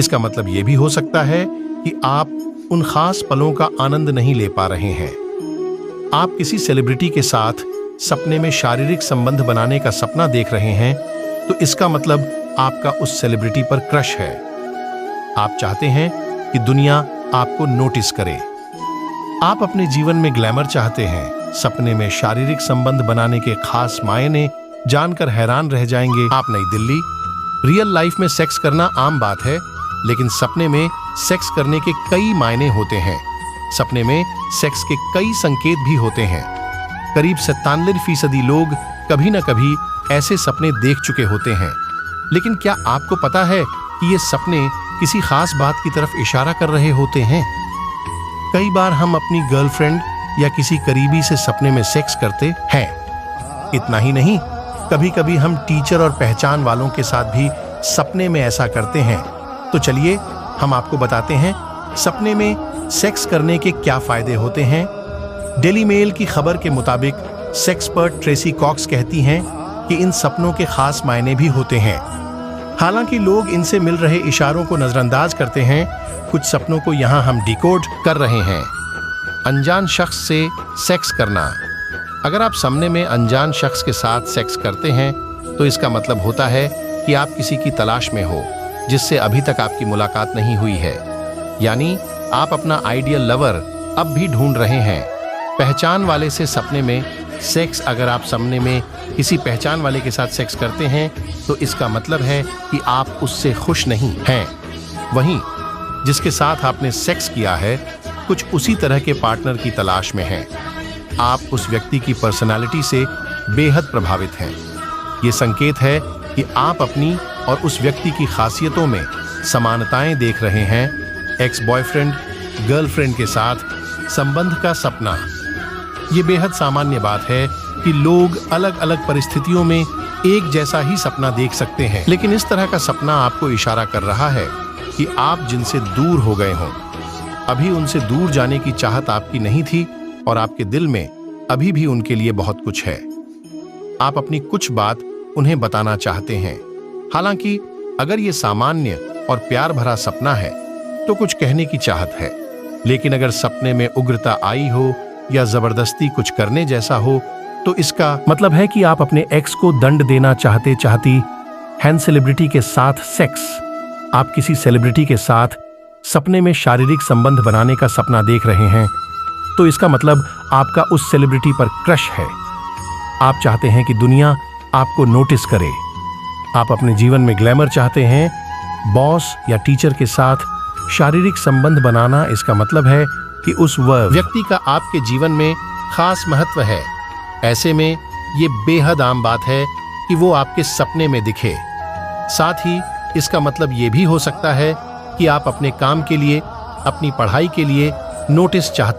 इसका मतलब यह भी हो सकता है कि आप उन खास पलों का आनंद नहीं ले पा रहे हैं। आप किसी सेलिब्रिटी के साथ सपने में शारीरिक संबंध बनाने का सपना देख रहे हैं, तो इसका मतलब आपका उस सेलिब्रिटी पर क्रश है। आप चाहते हैं कि दुनिया आपको नोटिस करे। आप अपने जीवन में ग्लैमर चाहते हैं। सपने में शारीरिक संबंध बनाने के खास मायने जानकर हैरान रह जाएंगे। आप नई दिल्ली। रियल लाइफ में सेक्स करना आम बात है, लेकिन सपने में सेक्स करने के कई मायने होते हैं। सपने में सेक्स के कई संकेत भी होते हैं। करीब 97% लोग कभी न कभी ऐसे सपने देख चुके होते हैं। लेकिन क्या आपको पता है कि ये सपने किसी खास बात की तरफ इशारा कर रहे होते हैं? कई बार हम अपनी गर्लफ्रेंड या किसी करीबी से सपने में सेक्स करते हैं। इतना ही नहीं, कभी कभी हम टीचर और पहचान वालों के साथ भी सपने में ऐसा करते हैं। तो चलिए हम आपको बताते हैं सपने में सेक्स करने के क्या फायदे होते हैं। डेली मेल की खबर के मुताबिक सेक्सपर्ट ट्रेसी कॉक्स कहती हैं कि इन सपनों के खास मायने भी होते हैं। हालांकि लोग इनसे मिल रहे इशारों को नजरअंदाज करते हैं, कुछ सपनों को यहां हम डिकोड कर रहे हैं। अनजान शख्स से सेक्स करना। अगर आप सपने में अनजान शख्स के साथ सेक्स करते हैं, तो इसका मतलब होता है कि आप किसी की तलाश में हो जिससे अभी तक आपकी मुलाकात नहीं हुई है। यानी आप अपना आइडियल लवर अब भी ढूंढ रहे हैं। पहचान वाले से सपने में सेक्स। अगर आप सपने में किसी पहचान वाले के साथ सेक्स करते हैं, तो इसका मतलब है कि आप उससे खुश नहीं हैं। वहीं जिसके साथ आपने सेक्स किया है, कुछ उसी तरह के पार्टनर की तलाश में हैं। आप उस व्यक्ति की पर्सनालिटी से बेहद प्रभावित हैं। ये संकेत है कि आप अपनी और उस व्यक्ति की खासियतों में समानताएं देख रहे हैं। एक्स बॉयफ्रेंड गर्लफ्रेंड के साथ संबंध का सपना। ये बेहद सामान्य बात है कि लोग अलग अलग परिस्थितियों में एक जैसा ही सपना देख सकते हैं, लेकिन इस तरह का सपना आपको इशारा कर रहा है कि आप जिनसे दूर हो गए हों। अभी उनसे दूर जाने की चाहत आपकी नहीं थी और आपके दिल में अभी भी उनके लिए बहुत कुछ है। आप अपनी कुछ बात उन्हें बताना चाहते हैं। हालांकि अगर ये सामान्य और प्यार भरा सपना है, तो कुछ कहने की चाहत है। लेकिन अगर सपने में उग्रता आई हो या जबरदस्ती कुछ करने जैसा हो, तो इसका मतलब है कि आप अपने एक्स को दंड देना चाहती हैं। सेलिब्रिटी के साथ सेक्स। आप किसी सेलिब्रिटी के साथ सपने में शारीरिक संबंध बनाने का सपना देख रहे हैं, तो इसका मतलब आपका उस सेलिब्रिटी पर क्रश है। आप चाहते हैं कि दुनिया आपको नोटिस करे। आप अपने जीवन में ग्लैमर चाहते हैं। बॉस या टीचर के साथ शारीरिक संबंध बनाना, इसका मतलब है कि उस व्यक्ति का आपके जीवन में खास महत्व है। ऐसे में ये बेहद आम बात है कि वो आपके सपने में दिखे। साथ ही इसका मतलब ये भी हो सकता है कि आप अपने काम के लिए, अपनी पढ़ाई के लिए नोटिस चाहते